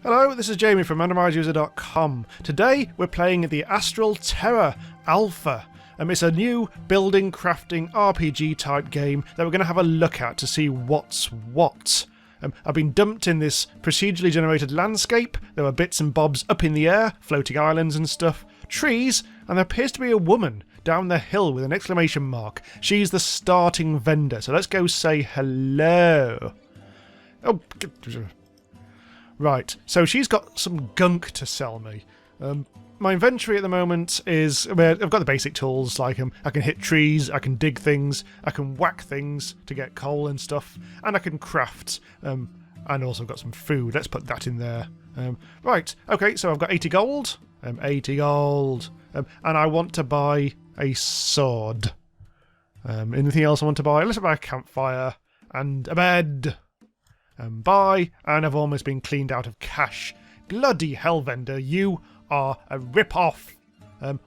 Hello, this is Jamie from randomizeuser.com. Today we're playing the Astral Terra Alpha. It's a new building crafting RPG type game that we're going to have a look at to see what's what. I've been dumped in this procedurally generated landscape. There were bits and bobs up in the air, floating islands and stuff, trees, and there appears to be a woman down the hill with an exclamation mark. She's the starting vendor, so let's go say hello. Oh, right, so she's got some gunk to sell me. My inventory at the moment is, I've got the basic tools, like I can hit trees, I can dig things, I can whack things to get coal and stuff, and I can craft, and also got some food. Let's put that in there. Right, okay, so I've got 80 gold, 80 gold, and I want to buy a sword. Anything else I want to buy? Let's buy a campfire and a bed. Buy, and I've almost been cleaned out of cash. Bloody hell, vendor, you are a rip-off.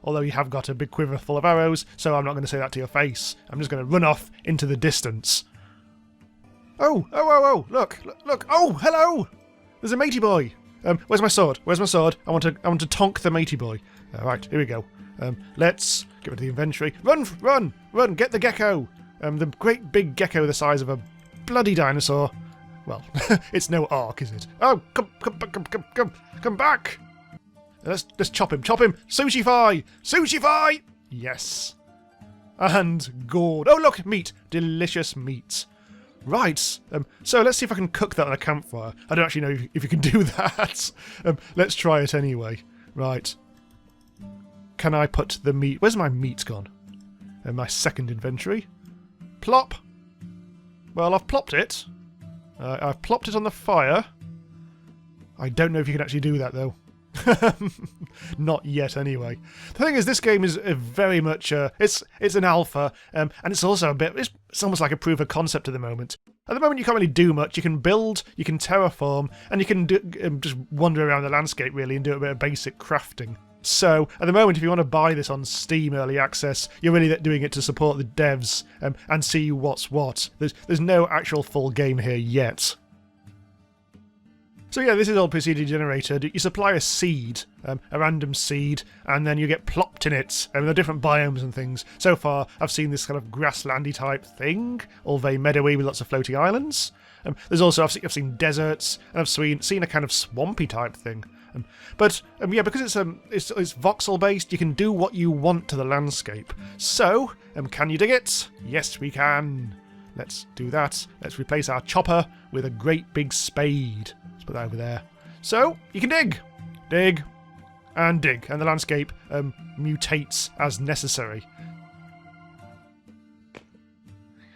Although you have got a big quiver full of arrows, so I'm not going to say that to your face. I'm just going to run off into the distance. Oh, look, oh, hello! There's a matey boy. Where's my sword? I want to tonk the matey boy. Right, here we go. Let's get rid of the inventory. Run, get the gecko. The great big gecko the size of a bloody dinosaur. Well, it's no ark, is it? Oh, come back! Let's chop him. Sushi Fi! Yes. And gourd. Oh, look, meat. Delicious meat. Right, so let's see if I can cook that on a campfire. I don't actually know if you can do that. Let's try it anyway. Right. Can I put the meat... Where's my meat gone? My second inventory. Plop. Well, I've plopped it. I've plopped it on the fire. I don't know if you can actually do that, though. Not yet, anyway. The thing is, this game is very much... it's an alpha, and it's also a bit... It's almost like a proof of concept at the moment. At the moment, you can't really do much. You can build, you can terraform, and you can just wander around the landscape, really, and do a bit of basic crafting. So, at the moment, if you want to buy this on Steam Early Access, you're really doing it to support the devs and see what's what. There's no actual full game here yet. So yeah, this is all procedurally generated. You supply a seed, a random seed, and then you get plopped in it. There are different biomes and things. So far, I've seen this kind of grasslandy type thing, all very meadowy with lots of floating islands. There's also, I've seen deserts, and I've seen a kind of swampy type thing. But yeah, because it's voxel based, you can do what you want to the landscape. So, can you dig it? Yes, we can. Let's do that. Let's replace our chopper with a great big spade. Let's put that over there. So, you can dig, and the landscape mutates as necessary.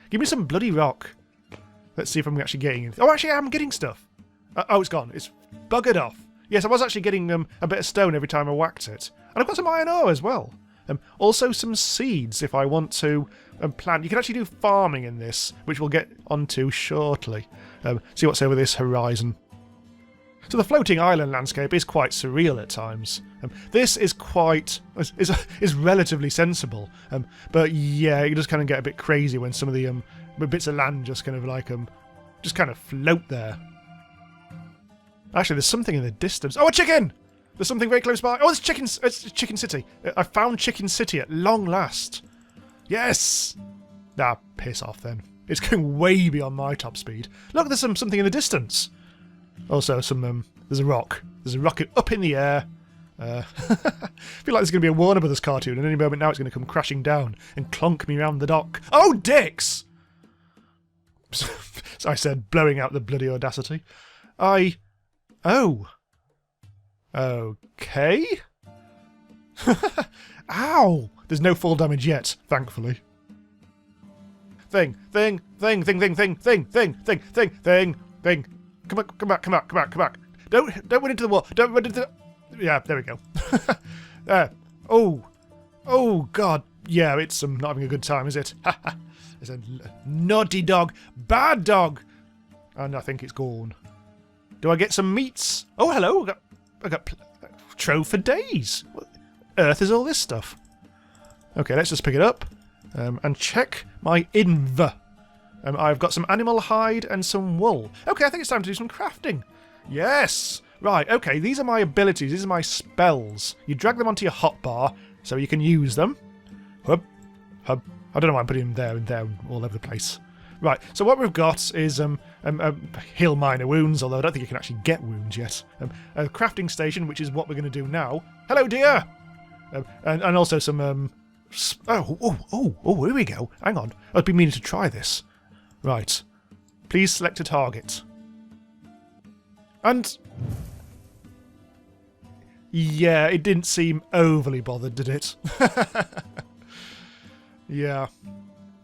Give me some bloody rock. Let's see if I'm actually getting anything. Oh, actually, I'm getting stuff. Oh, it's gone. It's buggered off. Yes, I was actually getting a bit of stone every time I whacked it. And I've got some iron ore as well. Also some seeds if I want to plant. You can actually do farming in this, which we'll get onto shortly. See what's over this horizon. So the floating island landscape is quite surreal at times. This is is relatively sensible. But yeah, you just kind of get a bit crazy when some of the bits of land just kind of like just kind of float there. Actually, there's something in the distance. Oh, a chicken! There's something very close by. Oh, it's Chicken City. I found Chicken City at long last. Yes! Nah, piss off then. It's going way beyond my top speed. Look, there's something in the distance. Also, there's a rock. There's a rocket up in the air. I feel like there's going to be a Warner Brothers cartoon, and any moment now it's going to come crashing down and clonk me round the dock. Oh, dicks! So I said, blowing out the bloody audacity. Oh. Okay. Ow! There's no fall damage yet, thankfully. Thing. Come back. Don't run into the wall. Don't run into the... Yeah, there we go. There. Oh, God. Yeah, it's not having a good time, is it? It's a naughty dog. Bad dog. And I think it's gone. Do I get some meats? Oh, hello. I got trove for days. What earth is all this stuff? Okay, let's just pick it up and check my inv. I've got some animal hide and some wool. Okay, I think it's time to do some crafting. Yes! Right, okay, these are my abilities, these are my spells. You drag them onto your hotbar so you can use them. Hub, hub. I don't know why I'm putting them there and all over the place. Right, so what we've got is heal minor wounds, although I don't think you can actually get wounds yet. A crafting station, which is what we're going to do now. Hello, dear! And also some... Oh, here we go. Hang on. I've been meaning to try this. Right. Please select a target. And... yeah, it didn't seem overly bothered, did it? Yeah.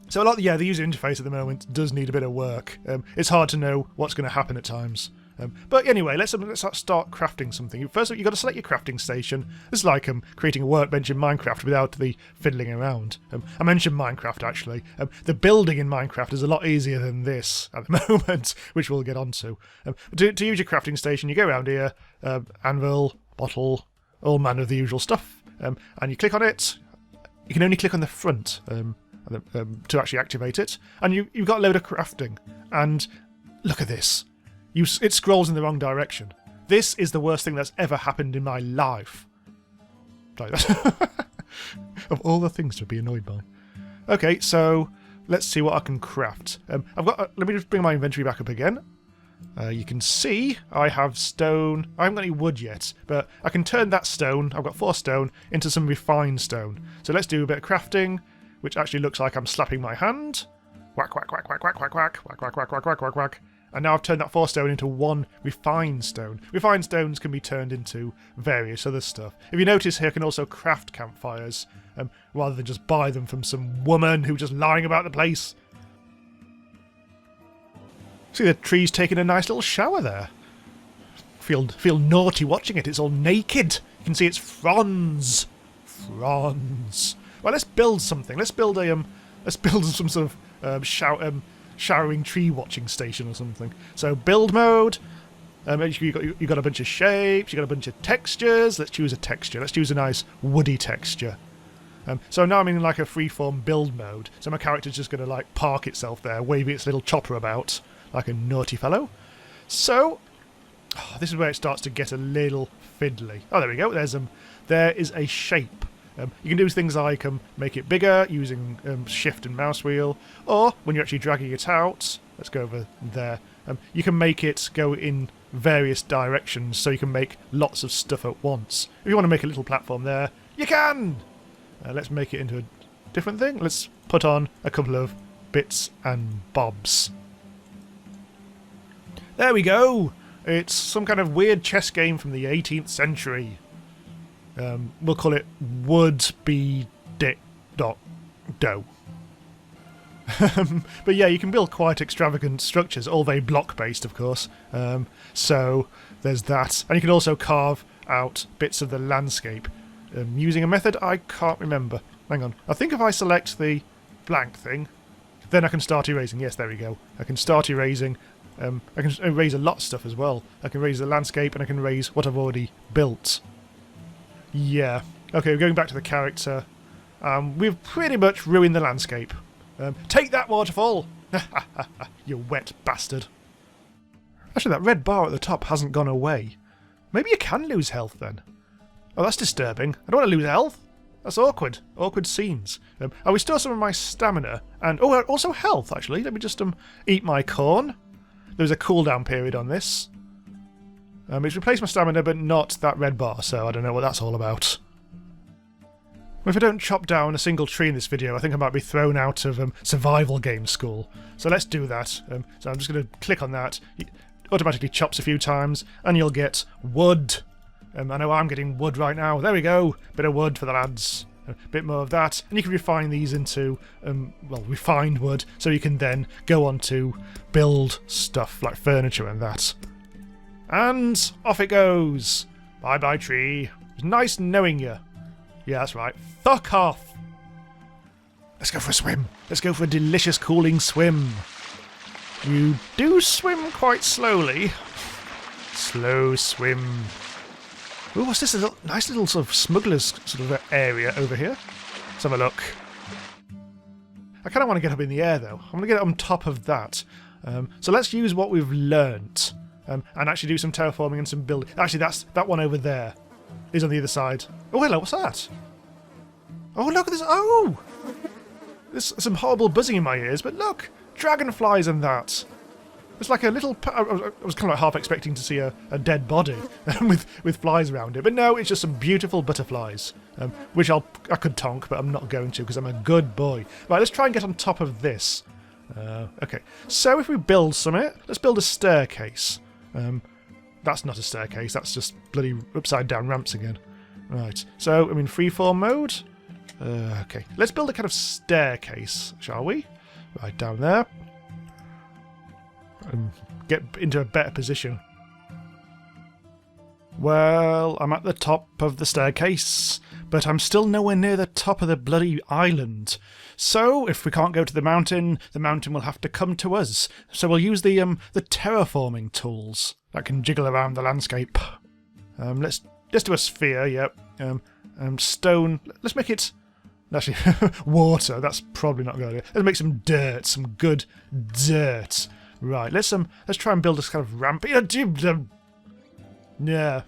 So the user interface at the moment does need a bit of work. It's hard to know what's going to happen at times. But anyway, let's start crafting something. First, you've got to select your crafting station. This is like creating a workbench in Minecraft without the fiddling around. I mentioned Minecraft, actually. The building in Minecraft is a lot easier than this at the moment, which we'll get onto. To use your crafting station, you go around here, anvil, bottle, all manner of the usual stuff, and you click on it. You can only click on the front to actually activate it, and you've got a load of crafting. And look at this. It scrolls in the wrong direction. This is the worst thing that's ever happened in my life. Like that. Of all the things to be annoyed by. Okay, so let's see what I can craft. Let me just bring my inventory back up again. You can see I have stone. I haven't got any wood yet, but I can turn that stone, I've got 4 stone, into some refined stone. So let's do a bit of crafting, which actually looks like I'm slapping my hand. Whack, whack, whack, whack, whack, whack, whack, whack, whack, whack, whack, whack, whack, whack. And now I've turned that 4 stone into 1 refined stone. Refined stones can be turned into various other stuff. If you notice here, I can also craft campfires, rather than just buy them from some woman who's just lying about the place. See the tree's taking a nice little shower there. Feel naughty watching it. It's all naked. You can see its fronds. Fronds. Well, let's build something. Let's build some sort of showering tree watching station or something. So build mode. You've got a bunch of shapes. You've got a bunch of textures. Let's choose a texture. Let's choose a nice woody texture. So now I'm in like a freeform build mode. So my character's just going to like park itself there, waving its little chopper about. Like a naughty fellow. So, this is where it starts to get a little fiddly. Oh, there we go. There is a shape. You can do things like make it bigger using shift and mouse wheel, or when you're actually dragging it out, let's go over there, you can make it go in various directions, so you can make lots of stuff at once. If you want to make a little platform there, you can! Let's make it into a different thing. Let's put on a couple of bits and bobs. There we go! It's some kind of weird chess game from the 18th century. We'll call it Would Be Dick Dot Do. But yeah, you can build quite extravagant structures, all very block-based, of course. So there's that. And you can also carve out bits of the landscape using a method I can't remember. Hang on. I think if I select the blank thing, then I can start erasing. Yes, there we go. I can start erasing. I can erase a lot of stuff as well. I can erase the landscape and I can erase what I've already built. Yeah. Okay, going back to the character. We've pretty much ruined the landscape. Take that, waterfall! You wet bastard. Actually, that red bar at the top hasn't gone away. Maybe you can lose health then. Oh, that's disturbing. I don't want to lose health. That's awkward. Awkward scenes. I restore some of my stamina. And also health, actually. Let me just eat my corn. There's a cooldown period on this. It's replaced my stamina, but not that red bar, so I don't know what that's all about. Well, if I don't chop down a single tree in this video, I think I might be thrown out of survival game school. So let's do that. So I'm just going to click on that. It automatically chops a few times, and you'll get wood. I know I'm getting wood right now. There we go. Bit of wood for the lads. A bit more of that, and you can refine these into refined wood, so you can then go on to build stuff like furniture and that. And off it goes. Bye bye tree. It was nice knowing you. Yeah, that's right. Fuck off. Let's go for a swim. Let's go for a delicious cooling swim. You do swim quite slowly. Slow swim. Ooh, what's this? Nice little sort of smuggler's sort of area over here. Let's have a look. I kind of want to get up in the air, though. I'm going to get on top of that. So let's use what we've learnt. and actually do some terraforming and some building. Actually, that one over there is on the other side. Oh, hello, what's that? Oh, look at this. Oh! There's some horrible buzzing in my ears, but look! Dragonflies and that. It's like a little... I was kind of like half expecting to see a dead body with flies around it. But no, it's just some beautiful butterflies, which I could tonk, but I'm not going to because I'm a good boy. Right, let's try and get on top of this. Okay, so if we build something, let's build a staircase. That's not a staircase, that's just bloody upside down ramps again. Right, so I'm in freeform mode. Okay, let's build a kind of staircase, shall we? Right, down there. Get into a better position. Well, I'm at the top of the staircase, but I'm still nowhere near the top of the bloody island. So, if we can't go to the mountain will have to come to us. So we'll use the terraforming tools that can jiggle around the landscape. Let's do a sphere, yep. Stone. Let's make it... Actually, water. That's probably not good. Let's make some dirt, some good dirt. Right, let's try and build this kind of ramp. Yeah,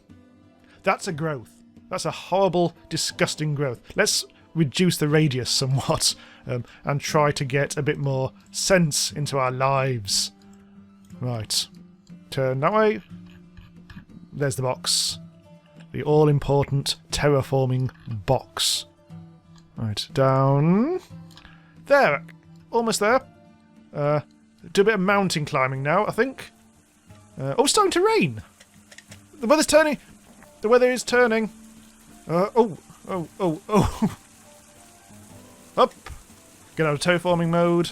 that's a growth. That's a horrible, disgusting growth. Let's reduce the radius somewhat and try to get a bit more sense into our lives. Right, turn that way. There's the box. The all-important terraforming box. Right, down. There, almost there. Do a bit of mountain climbing now, I think. Oh, it's starting to rain. The weather's turning. The weather is turning. Oh. Up. Get out of terraforming mode.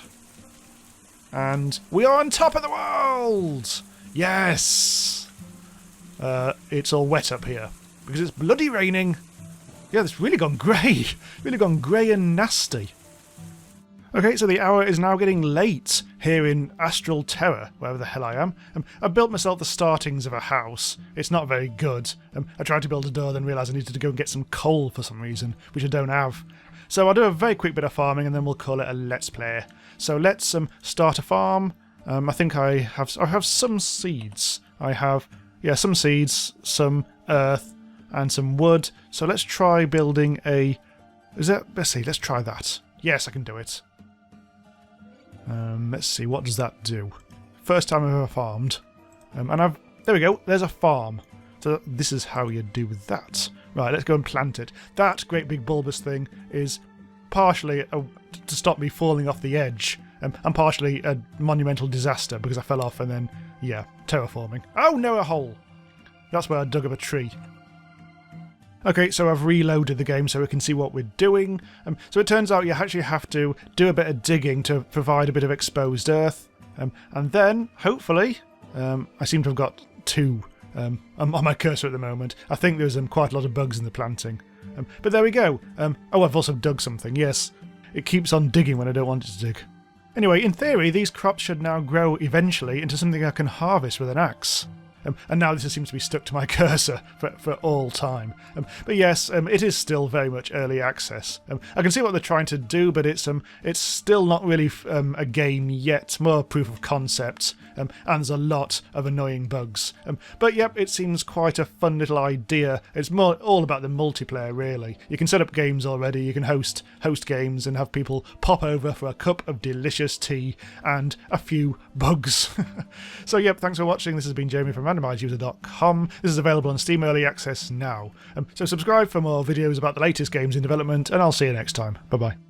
And we are on top of the world. Yes. It's all wet up here because it's bloody raining. Yeah, it's really gone grey. Really gone grey and nasty. Okay, so the hour is now getting late here in Astral Terra, wherever the hell I am. I built myself the startings of a house. It's not very good. I tried to build a door, then realised I needed to go and get some coal for some reason, which I don't have. So I'll do a very quick bit of farming, and then we'll call it a Let's Play. So let's start a farm. I think I have some seeds. I have, yeah, some seeds, some earth, and some wood. So let's try building a... Let's see, let's try that. Yes, I can do it. Let's see, what does that do? First time I've ever farmed. There we go, there's a farm. So this is how you do that. Right, let's go and plant it. That great big bulbous thing is partially to stop me falling off the edge, and partially a monumental disaster because I fell off and then, yeah, terraforming. Oh no, a hole! That's where I dug up a tree. Okay, so I've reloaded the game so we can see what we're doing. So it turns out you actually have to do a bit of digging to provide a bit of exposed earth. And then, hopefully, I seem to have got 2 on my cursor at the moment. I think there's quite a lot of bugs in the planting. But there we go. Oh, I've also dug something, yes. It keeps on digging when I don't want it to dig. Anyway, in theory, these crops should now grow eventually into something I can harvest with an axe. And now this seems to be stuck to my cursor for all time. But yes, it is still very much early access. I can see what they're trying to do, but it's still not really a game yet, more proof of concept, and there's a lot of annoying bugs. But yep, it seems quite a fun little idea. It's more all about the multiplayer, really. You can set up games already, you can host games and have people pop over for a cup of delicious tea and a few bugs. So yep, thanks for watching. This has been Jamie from RandomizeUser.com. This is available on Steam Early Access now. So subscribe for more videos about the latest games in development, and I'll see you next time. Bye bye.